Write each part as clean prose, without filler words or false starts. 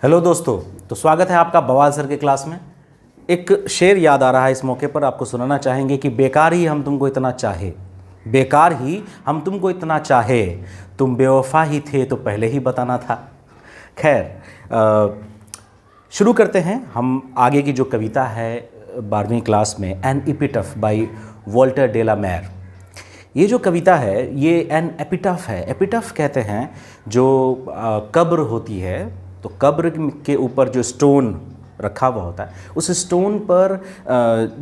Hello दोस्तों, तो स्वागत है आपका बवाल सर के क्लास में। एक शेर याद आ रहा है इस मौके पर, आपको सुनाना चाहेंगे कि बेकार ही हम तुमको इतना चाहे, बेकार ही हम तुमको इतना चाहे, तुम बेवफा ही थे तो पहले ही बताना था। खैर, शुरू करते हैं हम आगे की जो कविता है 12वीं क्लास में, an epitaph by Walter de la Mare. ये जो कविता है ये एन एपिटफ है। एपिटफ कहते हैं जो कब्र होती है, तो कब्र के ऊपर जो स्टोन रखा हुआ होता है, उस स्टोन पर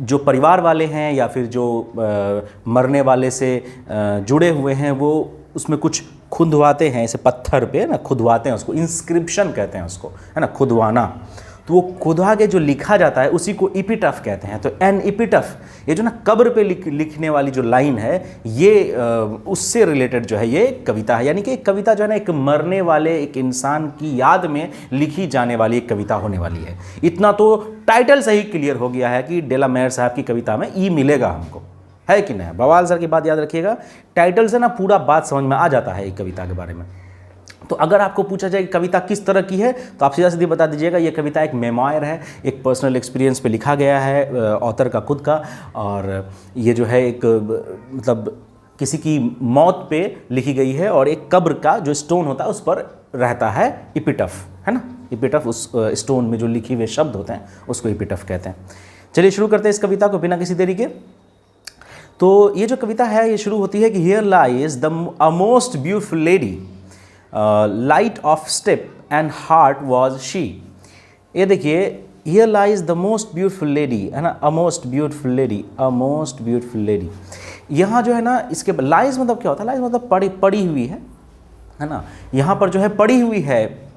जो परिवार वाले हैं या फिर जो मरने वाले से जुड़े हुए हैं वो उसमें कुछ खुदवाते हैं, ऐसे पत्थर पे ना खुदवाते हैं, उसको इंस्क्रिप्शन कहते हैं, उसको है ना, खुदवाना। तो वो खुदवा के जो लिखा जाता है उसी को एपिटफ कहते हैं। तो एन एपिटफ, ये जो ना कब्र पे लिखने वाली जो लाइन है, ये उससे रिलेटेड जो है ये कविता है। यानी कि एक कविता जो है ना एक मरने वाले एक इंसान की याद में लिखी जाने वाली एक कविता होने वाली है। इतना तो टाइटल से ही क्लियर हो गया है कि डे ला मेर साहब की कविता में ई मिलेगा हमको, है कि नहीं। बवाल सर की बात याद रखिएगा, टाइटल से ना पूरा बात समझ में आ जाता है एक कविता के बारे में। तो अगर आपको पूछा जाए कि कविता किस तरह की है, तो आप सीधा सीधी बता दीजिएगा ये कविता एक मेमोयर है, एक पर्सनल एक्सपीरियंस पे लिखा गया है, ऑथर का खुद का। और ये जो है एक मतलब किसी की मौत पे लिखी गई है, और एक कब्र का जो स्टोन होता है उस पर रहता है एपिटफ, है ना। एपिटफ उस स्टोन में जो लिखे हुए शब्द होते हैं उसको एपिटफ कहते हैं। चलिए शुरू करते हैं इस कविता को बिना किसी देरी के। तो ये जो कविता है ये शुरू होती है कि here lies the most beautiful lady, light of step and heart was she. ये देखिए, here lies the most beautiful lady, है ना, a most beautiful lady, a most beautiful lady. यहाँ जो है ना, इसके लाइज मतलब क्या होता है, लाइज मतलब पड़ी हुई है ना। यहाँ पर जो है पड़ी हुई है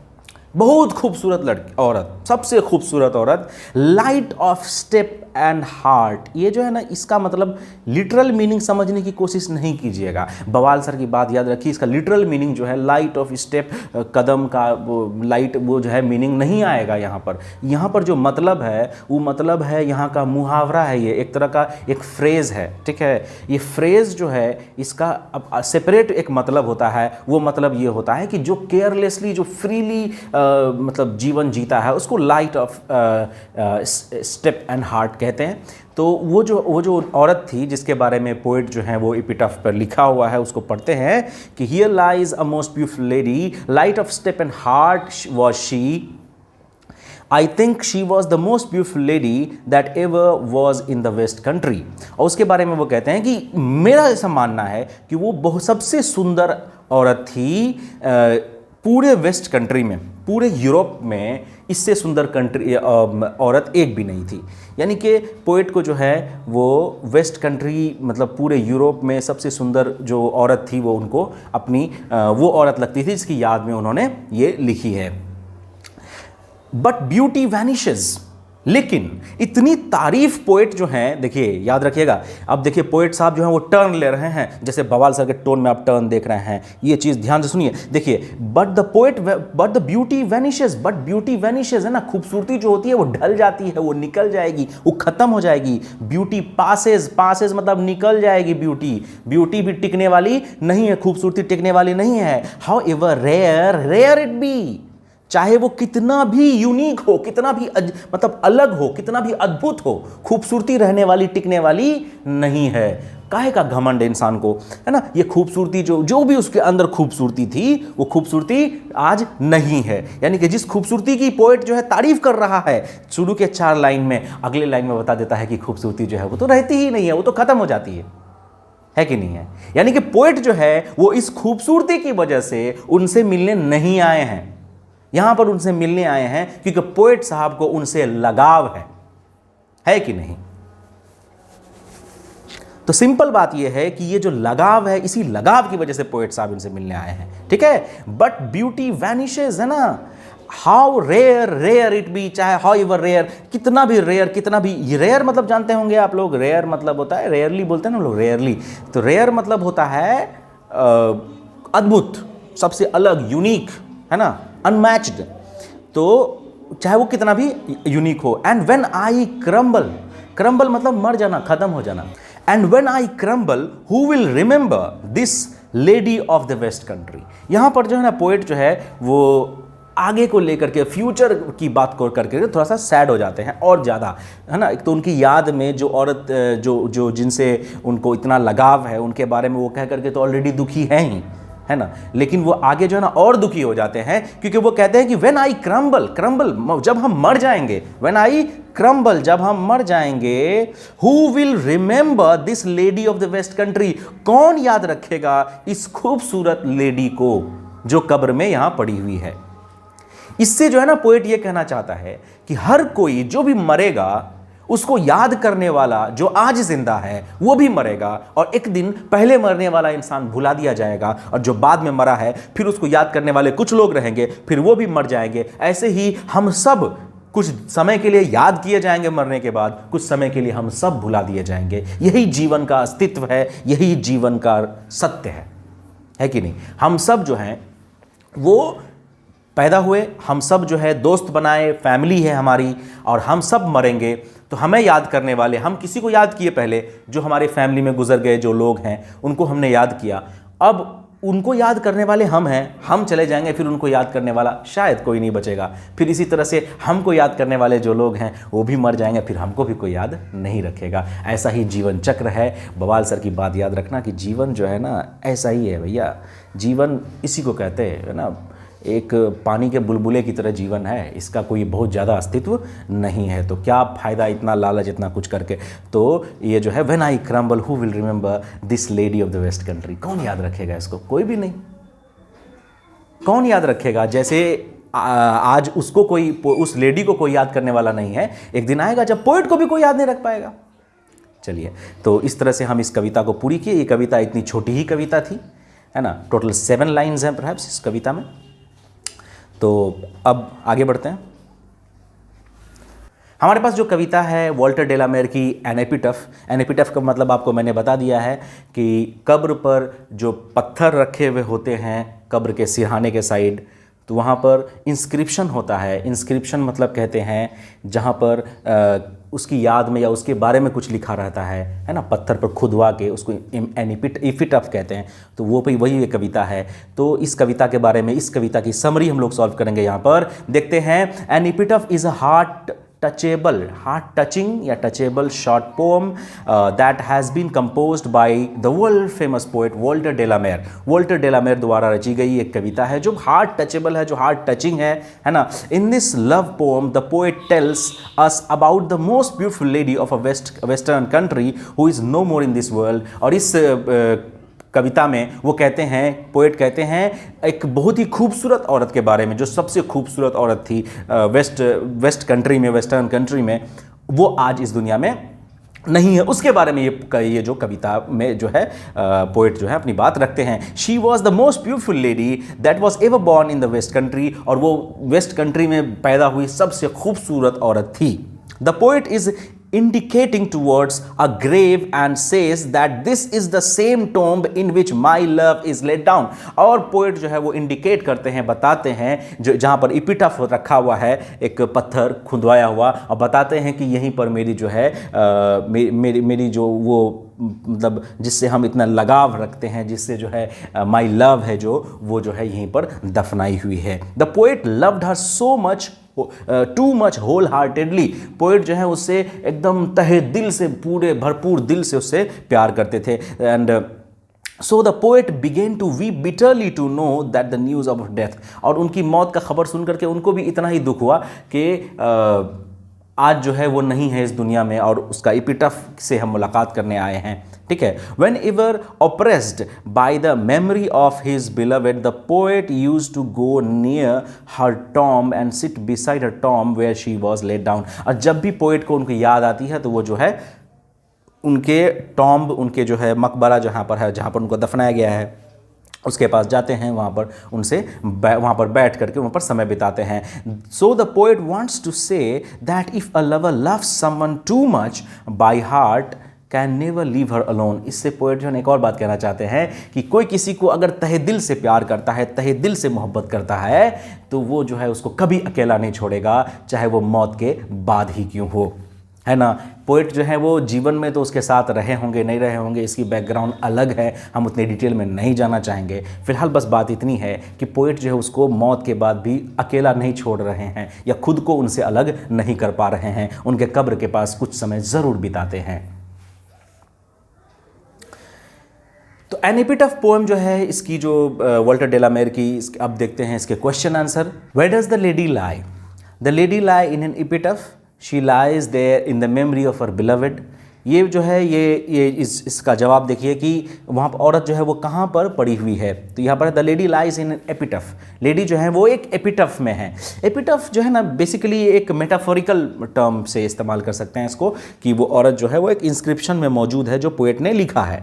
बहुत खूबसूरत लड़की, औरत, सबसे खूबसूरत औरत, light of step and heart. ये जो है ना इसका मतलब लिटरल मीनिंग समझने की कोशिश नहीं कीजिएगा। बवाल सर की बात याद रखिए, इसका लिटरल मीनिंग जो है लाइट ऑफ स्टेप, कदम का वो लाइट, वो जो है मीनिंग नहीं आएगा यहाँ पर। यहाँ पर जो मतलब है वो मतलब है यहाँ का मुहावरा है, ये एक तरह का एक फ्रेज़ है, ठीक है। ये फ्रेज़ जो है इसका अब सेपरेट एक मतलब होता है। वो मतलब ये होता है कि जो केयरलेसली, जो फ्रीली मतलब जीवन जीता है उसको light of step and heart कहते हैं। तो वो जो औरत थी जिसके बारे में पोएट जो है वो एपिटफ पर लिखा हुआ है उसको पढ़ते हैं कि here lies a most beautiful lady, light of step and heart was she. I think she was the most beautiful lady that ever was in the West country। और उसके बारे में वो कहते हैं कि मेरा ऐसा मानना है कि वो बहुत सबसे सुंदर औरत थी पूरे वेस्ट कंट्री में, पूरे यूरोप में इससे सुंदर कंट्री औरत एक भी नहीं थी। यानी कि पोएट को जो है वो वेस्ट कंट्री मतलब पूरे यूरोप में सबसे सुंदर जो औरत थी वो उनको अपनी वो औरत लगती थी जिसकी याद में उन्होंने ये लिखी है। बट ब्यूटी वैनिशेज, लेकिन इतनी तारीफ पोएट जो हैं, देखिए याद रखिएगा, अब देखिए पोएट साहब जो हैं वो टर्न ले रहे हैं, जैसे बवाल सर के टोन में आप टर्न देख रहे हैं, ये चीज़ ध्यान से सुनिए। देखिए, but the beauty vanishes, but beauty vanishes, है ना, खूबसूरती जो होती है वो ढल जाती है, वो निकल जाएगी, वो खत्म हो जाएगी। ब्यूटी पासेज, पासेज मतलब निकल जाएगी ब्यूटी भी टिकने वाली नहीं है, खूबसूरती टिकने वाली नहीं है। However rare it be, चाहे वो कितना भी यूनिक हो, कितना भी मतलब अलग हो, कितना भी अद्भुत हो, खूबसूरती रहने वाली, टिकने वाली नहीं है। काहे का घमंड इंसान को, है ना। ये खूबसूरती जो भी उसके अंदर खूबसूरती थी वो खूबसूरती आज नहीं है। यानी कि जिस खूबसूरती की पोएट जो है तारीफ कर रहा है शुरू के 4 लाइन में, अगले लाइन में बता देता है कि खूबसूरती जो है वो तो रहती ही नहीं है, वो तो खत्म हो जाती है कि नहीं है। यानी कि पोएट जो है वो इस खूबसूरती की वजह से उनसे मिलने नहीं आए हैं, यहां पर उनसे मिलने आए हैं क्योंकि पोएट साहब को उनसे लगाव है कि नहीं। तो सिंपल बात यह है कि ये जो लगाव है, इसी लगाव की वजह से पोएट साहब इनसे मिलने आए हैं, ठीक है। बट ब्यूटी वैनिशेज, है ना, हाउ रेयर इट बी, चाहे हाउ एवर रेयर, कितना भी रेयर मतलब जानते होंगे आप लोग, रेयर मतलब होता है, रेयरली बोलते हैं ना लोग, रेयरली। तो रेयर मतलब होता है अद्भुत, सबसे अलग, यूनिक, है ना, अनमैच्ड। तो चाहे वो कितना भी यूनिक हो। एंड व्हेन आई क्रम्बल मतलब मर जाना, खत्म हो जाना। And when I crumble who will remember this lady of the west country. यहां पर जो है ना पोएट जो है वो आगे को लेकर के, फ्यूचर की बात को करके थोड़ा सा सैड हो जाते हैं और ज़्यादा, है ना। एक तो उनकी याद में जो औरत जो जिनसे उनको इतना लगाव है, उनके बारे में वो कह करके तो ऑलरेडी दुखी है ही, है ना। लेकिन वो आगे जो है ना और दुखी हो जाते हैं, क्योंकि वो कहते हैं कि व्हेन आई क्रम्बल, जब हम मर जाएंगे, व्हेन आई क्रम्बल, जब हम मर जाएंगे, who will remember this lady of the west country, कौन याद रखेगा इस खूबसूरत लेडी को जो कब्र में यहां पड़ी हुई है। इससे जो है ना पोएट ये कहना चाहता है कि हर कोई जो भी मरेगा उसको याद करने वाला जो आज जिंदा है वो भी मरेगा, और एक दिन पहले मरने वाला इंसान भुला दिया जाएगा, और जो बाद में मरा है फिर उसको याद करने वाले कुछ लोग रहेंगे, फिर वो भी मर जाएंगे। ऐसे ही हम सब कुछ समय के लिए याद किए जाएंगे, मरने के बाद कुछ समय के लिए हम सब भुला दिए जाएंगे। यही जीवन का अस्तित्व है, यही जीवन का सत्य है कि नहीं। हम सब जो हैं वो पैदा हुए, हम सब जो है दोस्त बनाए, फैमिली है हमारी, और हम सब मरेंगे। तो हमें याद करने वाले, हम किसी को याद किए पहले, जो हमारे फैमिली में गुजर गए जो लोग हैं उनको हमने याद किया, अब उनको याद करने वाले हम हैं, हम चले जाएंगे, फिर उनको याद करने वाला शायद कोई नहीं बचेगा। फिर इसी तरह से हमको याद करने वाले जो लोग हैं वो भी मर जाएंगे, फिर हमको भी कोई याद नहीं रखेगा। ऐसा ही जीवन चक्र है। बवाल सर की बात याद रखना कि जीवन जो है ना ऐसा ही है भैया। जीवन इसी को कहते हैं ना, एक पानी के बुलबुले की तरह जीवन है, इसका कोई बहुत ज़्यादा अस्तित्व नहीं है। तो क्या फ़ायदा इतना लालच, इतना कुछ करके। तो ये जो है when I crumble who will remember this lady of the west country, कौन याद रखेगा इसको? कोई भी नहीं। कौन याद रखेगा? जैसे आज उसको कोई, उस लेडी को कोई याद करने वाला नहीं है, एक दिन आएगा जब पोएट को भी कोई याद नहीं रख पाएगा। चलिए, तो इस तरह से हम इस कविता को पूरी किए। ये कविता इतनी छोटी ही कविता थी, है ना। टोटल 7 लाइन्स हैं परहैप्स इस कविता में। तो अब आगे बढ़ते हैं। हमारे पास जो कविता है वॉल्टर डेलामेर की एन एपिटफ का मतलब आपको मैंने बता दिया है कि कब्र पर जो पत्थर रखे हुए होते हैं कब्र के सिरहाने के साइड, तो वहाँ पर इंस्क्रिप्शन होता है। इंस्क्रिप्शन मतलब कहते हैं जहाँ पर उसकी याद में या उसके बारे में कुछ लिखा रहता है ना, पत्थर पर खुदवा के, उसको एपिटफ कहते हैं। तो वो भी वही एक कविता है। तो इस कविता के बारे में, इस कविता की समरी हम लोग सॉल्व करेंगे। यहाँ पर देखते हैं, an epitaph is a heart touching या touchable short poem that has been composed by the world famous poet Walter de la Mare. Walter de la Mare द्वारा रची गई एक कविता है जो हार्ट टचेबल है, जो हार्ट टचिंग है ना। In this love poem the poet tells us about the most beautiful lady of a western country who is no more in this world. और इस कविता में वो कहते हैं, पोएट कहते हैं एक बहुत ही खूबसूरत औरत के बारे में, जो सबसे खूबसूरत औरत थी वेस्टर्न कंट्री में, वो आज इस दुनिया में नहीं है। उसके बारे में ये जो कविता में जो है पोएट जो है अपनी बात रखते हैं। She was the most beautiful lady that was ever born in the west country, और वो वेस्ट कंट्री में पैदा हुई सबसे खूबसूरत औरत थी। The poet is indicating towards a grave and says that this is the same tomb in which my love is laid down। और पोएट जो है वो इंडिकेट करते हैं, बताते हैं, जो जहाँ पर इपिटफ रखा हुआ है, एक पत्थर खुदवाया हुआ, और बताते हैं कि यहीं पर मेरी जो है मेरी जो वो मतलब जिससे हम इतना लगाव रखते हैं, जिससे जो है माई लव है जो, वो जो है यहीं पर दफनाई हुई है। The poet loved her so much, too much wholeheartedly. Poet जो है उससे एकदम तहे दिल से, पूरे भरपूर दिल से उससे प्यार करते थे। And so the poet began to weep bitterly to know that the news of death. और उनकी मौत का खबर सुन करके उनको भी इतना ही दुख हुआ कि आज जो है वो नहीं है इस दुनिया में, और उसका एपिटफ से हम मुलाकात करने आए हैं। ठीक है। Whenever oppressed by the memory of his beloved the poet used to go near her tomb and sit beside her tomb where she was laid down. और जब भी पोएट को उनकी याद आती है तो वो जो है उनके टॉम्ब, उनके जो है मकबरा जहाँ पर है, जहाँ पर उनको दफनाया गया है, उसके पास जाते हैं, वहाँ पर उनसे वहाँ पर बैठ करके वहाँ पर समय बिताते हैं। So the poet wants to say that if a lover loves someone too much by heart can never leave her alone. इससे पोएट जो है एक और बात कहना चाहते हैं कि कोई किसी को अगर तहे दिल से प्यार करता है, तहे दिल से मोहब्बत करता है, तो वो जो है उसको कभी अकेला नहीं छोड़ेगा, चाहे वो मौत के बाद ही क्यों हो। है ना। पोएट जो है वो जीवन में तो उसके साथ रहे होंगे, नहीं रहे होंगे, इसकी बैकग्राउंड अलग है, हम उतनी डिटेल में नहीं जाना चाहेंगे। फिलहाल बस बात इतनी है कि पोएट जो है उसको मौत के बाद भी अकेला नहीं छोड़ रहे हैं या खुद को उनसे अलग नहीं कर पा रहे हैं, उनके कब्र के पास कुछ समय ज़रूर बिताते हैं। तो एन एपिटाफ पोएम जो है इसकी जो वॉल्टर डेलामेर की, अब देखते हैं इसके question answer. Where does the lady lie? The lady lie in an epitaph, she lies there in the memory of her beloved. ये जो है ये इसका जवाब देखिए कि वहाँ पर औरत जो है वो कहाँ पर पड़ी हुई है। तो यहाँ पर the lady lies in epitaph, lady जो है वो एक एपिटफ में है। एपिटफ जो है ना बेसिकली एक मेटाफोरिकल टर्म से इस्तेमाल कर सकते हैं इसको, कि वो औरत जो है वो एक इंस्क्रिप्शन में मौजूद है जो पोएट ने लिखा है।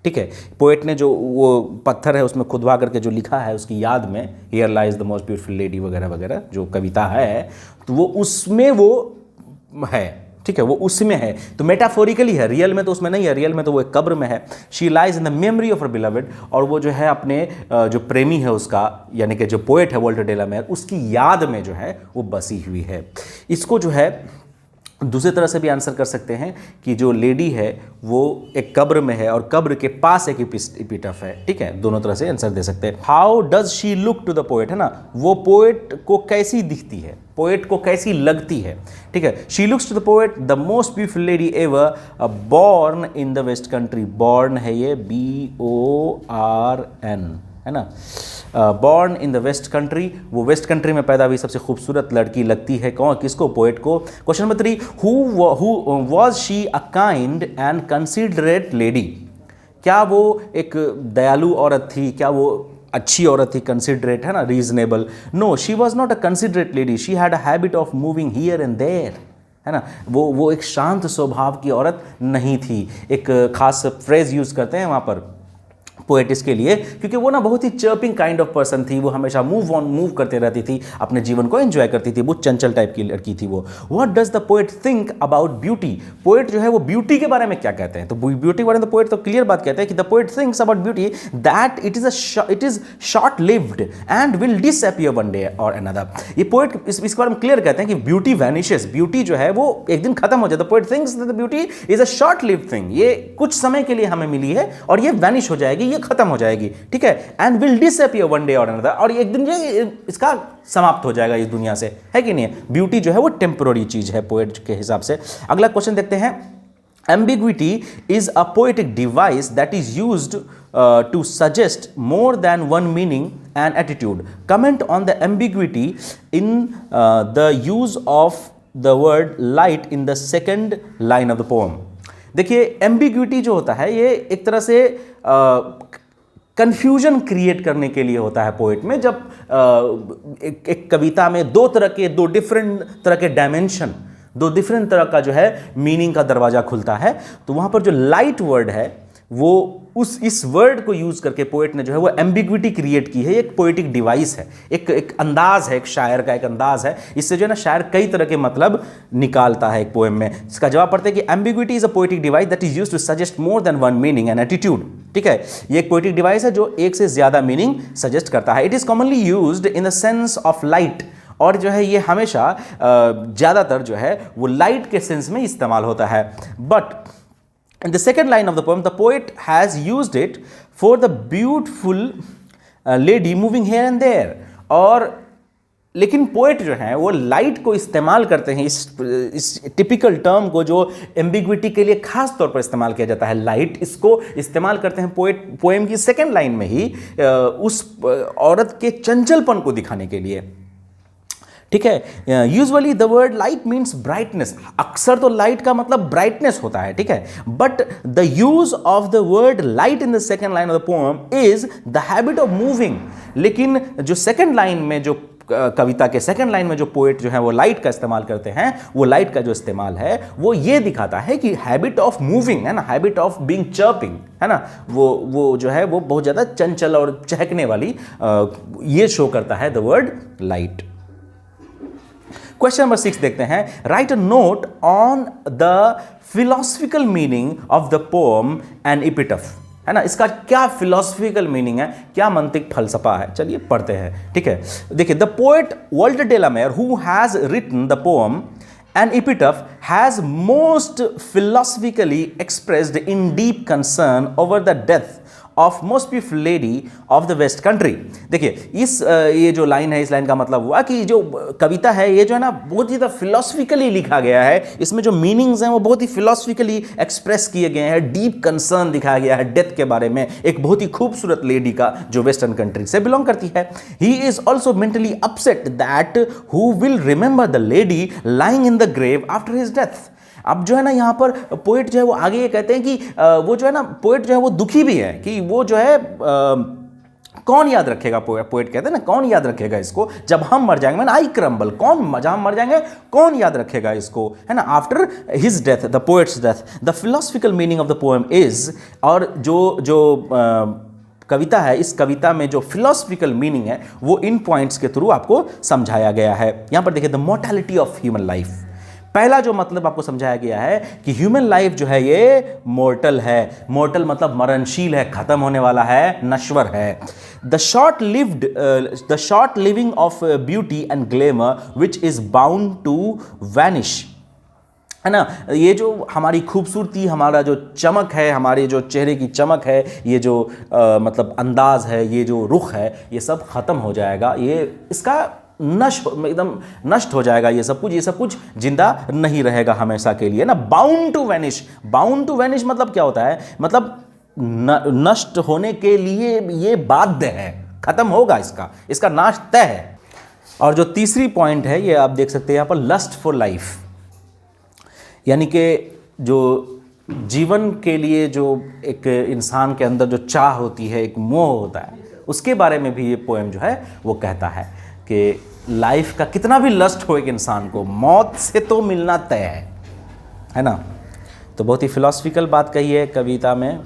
ठीक है, पोएट ने जो वो पत्थर है उसमें खुदवा करके जो लिखा है उसकी याद में, here lies the most beautiful lady वगैरह वगैरह जो कविता है, तो वो उसमें वो है। ठीक है, वो उसमें है, तो मेटाफोरिकली है, रियल में तो उसमें नहीं है, रियल में तो वो एक कब्र में है। She lies in the memory of her beloved, और वो जो है अपने जो प्रेमी है उसका, यानी कि जो पोएट है वॉल्टर डेलामेर, उसकी याद में जो है वो बसी हुई है। इसको जो है दूसरी तरह से भी आंसर कर सकते हैं कि जो लेडी है वो एक कब्र में है और कब्र के पास एक एपिटफ है। ठीक है, दोनों तरह से आंसर दे सकते हैं। How does she look to the poet, है ना, वो पोएट को कैसी दिखती है, पोएट को कैसी लगती है। ठीक है, she looks to the poet the most beautiful lady ever born in the west country. Born है ये BORN, है ना, born in the west country, वो वेस्ट कंट्री में पैदा हुई सबसे खूबसूरत लड़की लगती है। कौन, किसको? पोएट को। Question number 3, who was she a kind and considerate lady? क्या वो एक दयालु औरत थी, क्या वो अच्छी औरत थी, कंसिडरेट है ना, reasonable? No, she was not a considerate lady, she had a habit of moving here and there, है ना। वो एक शांत स्वभाव की औरत नहीं थी। एक खास फ्रेज यूज करते हैं वहाँ पर पोएट इसके लिए, क्योंकि वो ना बहुत ही चर्पिंग काइंड ऑफ पर्सन थी, वो हमेशा मूव करते रहती थी, अपने जीवन को एंजॉय करती थी, बहुत चंचल टाइप की लड़की थी वो। What does the poet think about beauty? Poet जो है वो ब्यूटी के बारे में क्या कहते हैं? तो ब्यूटी के बारे में तो पोएट तो क्लियर बात कहते हैं कि the poet thinks about beauty that it is short lived and will disappear one day और अनदर। ये पोएट इसके बारे में क्लियर कहते हैं कि ब्यूटी वैनिशेस, ब्यूटी जो है वो एक दिन खत्म हो जाता है। Poet thinks that the beauty is a short lived thing, ये कुछ समय के लिए हमें मिली है और ये वैनिश हो जाएगी, ये खत्म हो जाएगी। ठीक है, and will disappear one day और अनदर, और एक दिन जो इसका समाप्त हो जाएगा इस दुनिया से, है कि नहीं? ब्यूटी जो है वो टेम्पररी चीज है पोएट के हिसाब से। अगला क्वेश्चन देखते हैं। Ambiguity is a poetic device that is used to suggest more than one meaning and attitude. Comment on the ambiguity in the use of the word light in the second line of the poem. देखिए, ambiguity जो होता है ये एक तरह से confusion create करने के लिए होता है पोएट में। जब एक कविता में दो डिफरेंट तरह के डायमेंशन, दो डिफरेंट तरह का जो है मीनिंग का दरवाजा खुलता है, तो वहां पर जो लाइट वर्ड है वो इस वर्ड को यूज करके पोएट ने जो है वो एम्बिग्विटी क्रिएट की है। एक पोएटिक डिवाइस है, एक अंदाज है, एक शायर का एक अंदाज है। इससे जो है ना शायर कई तरह के मतलब निकालता है एक पोएम में। इसका जवाब पढ़ते हैं कि ambiguity is a poetic device that is used to suggest more than one meaning and attitude. ठीक है, ये एक पोएटिक डिवाइस है जो एक से ज्यादा मीनिंग सजेस्ट करता है। It is commonly used in the sense of light, और जो है ये हमेशा ज्यादातर जो है वो लाइट के सेंस में इस्तेमाल होता है। But in the second line of the poem, the poet has used it for the beautiful lady moving here and there. और लेकिन पोएट जो है वो लाइट को इस्तेमाल करते हैं, इस टिपिकल टर्म को जो एम्बिग्विटी के लिए खास तौर पर इस्तेमाल किया जाता है, लाइट, इसको इस्तेमाल करते हैं पोएट पोएम की सेकेंड लाइन में ही उस औरत के चंचलपन को दिखाने के लिए। ठीक है, usually the word light means brightness, अक्सर तो लाइट का मतलब ब्राइटनेस होता है। ठीक है, but the use of the word light in the second line of the poem is the habit of moving. लेकिन जो सेकेंड लाइन में, जो कविता के सेकेंड लाइन में जो पोएट जो है वो लाइट का इस्तेमाल करते हैं, वो लाइट का जो इस्तेमाल है वो ये दिखाता है कि हैबिट ऑफ मूविंग, है ना, हैबिट ऑफ बीइंग चर्पिंग, है ना, वो जो है वो बहुत ज़्यादा चंचल और चहकने वाली ये शो करता है the word light. Question number 6 देखते हैं। Write a note on the philosophical meaning of the poem an epitaph, है ना, इसका क्या फिलोसफिकल मीनिंग है, क्या मंतिक फलसफा है, चलिए पढ़ते हैं। ठीक है, देखिए, the poet Walter de la Mare who has written the poem an epitaph has most philosophically expressed in deep concern over the death of most beautiful lady of the west country. देखिए ये जो लाइन है, इस लाइन का मतलब हुआ कि जो कविता है ये जो है ना बहुत ही फिलोसफिकली लिखा गया है, इसमें जो मीनिंग्स हैं वो बहुत ही फिलोसफिकली एक्सप्रेस किए गए हैं, डीप कंसर्न दिखाया गया है डेथ के बारे में, एक बहुत ही खूबसूरत लेडी का जो वेस्टर्न कंट्री से बिलोंग करती है। He is also mentally upset that who will remember the lady lying in the grave after his death. अब जो है ना यहाँ पर पोएट जो है वो आगे ये कहते हैं कि वो जो है ना पोएट जो है वो दुखी भी है कि वो जो है कौन याद रखेगा, पोएट कहते हैं ना कौन याद रखेगा इसको जब हम मर जाएंगे, मैंने आई क्रम्बल, कौन जब हम मर जाएंगे कौन याद रखेगा इसको, है ना। After his death, the poets death, the philosophical meaning of the poem is, और जो कविता है, इस कविता में जो फिलोसफिकल मीनिंग है वो इन पॉइंट्स के थ्रू आपको समझाया गया है। यहां पर देखिए the mortality of human life. पहला जो मतलब आपको समझाया गया है कि ह्यूमन लाइफ जो है ये मोर्टल है। मोर्टल मतलब मरणशील है, खत्म होने वाला है, नश्वर है। The short living of beauty and glamour which is bound to vanish, है ना। ये जो हमारी खूबसूरती, हमारा जो चमक है, हमारे जो चेहरे की चमक है, ये जो मतलब अंदाज है, ये जो रुख है, ये सब खत्म हो जाएगा, ये इसका एकदम नष्ट हो जाएगा, ये सब कुछ जिंदा नहीं रहेगा हमेशा के लिए ना। Bound to vanish, bound to vanish मतलब क्या होता है, मतलब नष्ट होने के लिए ये बाध्य है, खत्म होगा, इसका नाश तय है। और जो तीसरी पॉइंट है ये आप देख सकते हैं यहाँ पर, लस्ट फॉर लाइफ, यानी कि जो जीवन के लिए जो एक इंसान के अंदर जो चाह होती है, एक मोह होता है, उसके बारे में भी ये पोएम जो है वो कहता है कि लाइफ का कितना भी लस्ट हो एक इंसान को, मौत से तो मिलना तय है ना। तो बहुत ही फिलोसफिकल बात कही है कविता में।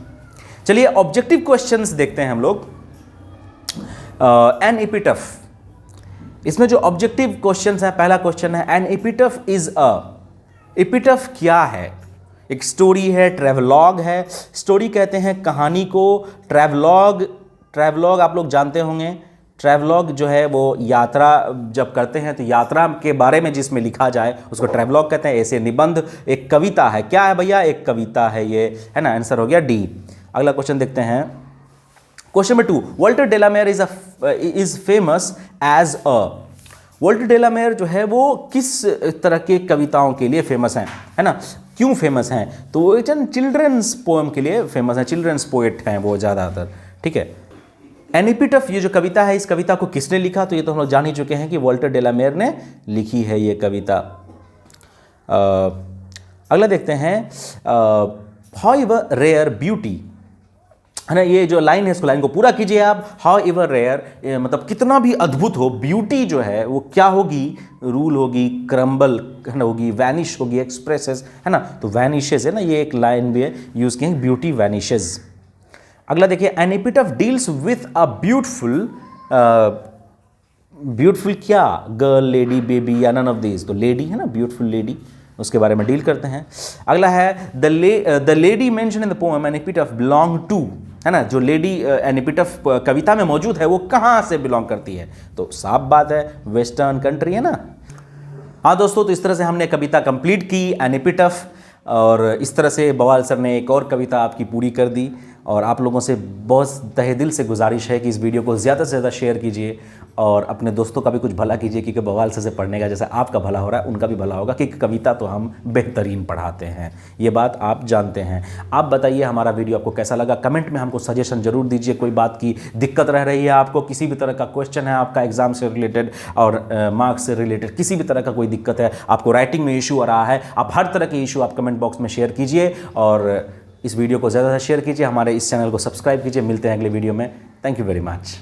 चलिए ऑब्जेक्टिव क्वेश्चंस देखते हैं हम लोग। एन एपिटफ, इसमें जो ऑब्जेक्टिव क्वेश्चंस हैं, पहला क्वेश्चन है एन एपिटफ इज अ, एपिटफ क्या है। एक स्टोरी है, ट्रैवलॉग है। स्टोरी कहते हैं कहानी को, ट्रैवलॉग आप लोग जानते होंगे। ट्रैवलॉग जो है वो यात्रा जब करते हैं तो यात्रा के बारे में जिसमें लिखा जाए उसको ट्रैवलॉग कहते हैं। ऐसे निबंध एक कविता है, क्या है भैया, एक कविता है ये, है ना। आंसर हो गया डी। अगला क्वेश्चन देखते हैं, question number 2, Walter de la Mare is famous as a. Walter de la Mare जो है वो किस तरह के कविताओं के लिए फेमस हैं, है ना, क्यों फेमस हैं, तो वो चिल्ड्रंस पोएम के लिए फेमस हैं, चिल्ड्रंस पोएट हैं वो ज़्यादातर, ठीक है। एन एपिटफ, ये जो कविता है, इस कविता को किसने लिखा, तो ये तो हम लोग जान ही चुके हैं कि वॉल्टर डेलामेयर ने लिखी है ये कविता। अगला देखते हैं, हाउ एवर रेयर ब्यूटी, है ना। ये जो लाइन है इसको, लाइन को पूरा कीजिए आप। हाउ एवर रेयर मतलब कितना भी अद्भुत हो, ब्यूटी जो है वो क्या होगी, रूल होगी, क्रम्बल है ना होगी, वैनिश होगी, एक्सप्रेसेस, है ना। तो वैनिशेस है ना, ये एक लाइन भी है यूज़ की है, ब्यूटी वैनिशेस। अगला देखिए, an epitaph deals with a beautiful, beautiful क्या, गर्ल, लेडी, बेबी या नन ऑफ दीज, तो लेडी है ना, ब्यूटफुल लेडी, उसके बारे में डील करते हैं। अगला है the lady mention in the poem an epitaph belong to, है ना। जो लेडी एन एपिटफ कविता में मौजूद है वो कहाँ से बिलोंग करती है, तो साफ बात है वेस्टर्न कंट्री, है ना। हाँ दोस्तों, तो इस तरह से हमने कविता कंप्लीट की, एन एपिटफ, और इस तरह से बवाल सर ने एक और कविता आपकी पूरी कर दी। और आप लोगों से बहुत तहे दिल से गुजारिश है कि इस वीडियो को ज़्यादा से ज़्यादा शेयर कीजिए और अपने दोस्तों का भी कुछ भला कीजिए, क्योंकि बवाल सर से पढ़ने का जैसा आपका भला हो रहा है उनका भी भला होगा, क्योंकि कविता तो हम बेहतरीन पढ़ाते हैं, ये बात आप जानते हैं। आप बताइए हमारा वीडियो आपको कैसा लगा, कमेंट में हमको सजेशन जरूर दीजिए। कोई बात की दिक्कत रह रही है आपको, किसी भी तरह का क्वेश्चन है आपका एग्जाम से रिलेटेड और मार्क्स से रिलेटेड, किसी भी तरह का कोई दिक्कत है, आपको राइटिंग में इशू आ रहा है, आप हर तरह के इशू आप कमेंट बॉक्स में शेयर कीजिए और इस वीडियो को ज़्यादा से शेयर कीजिए, हमारे इस चैनल को सब्सक्राइब कीजिए। मिलते हैं अगले वीडियो में। Thank you very much.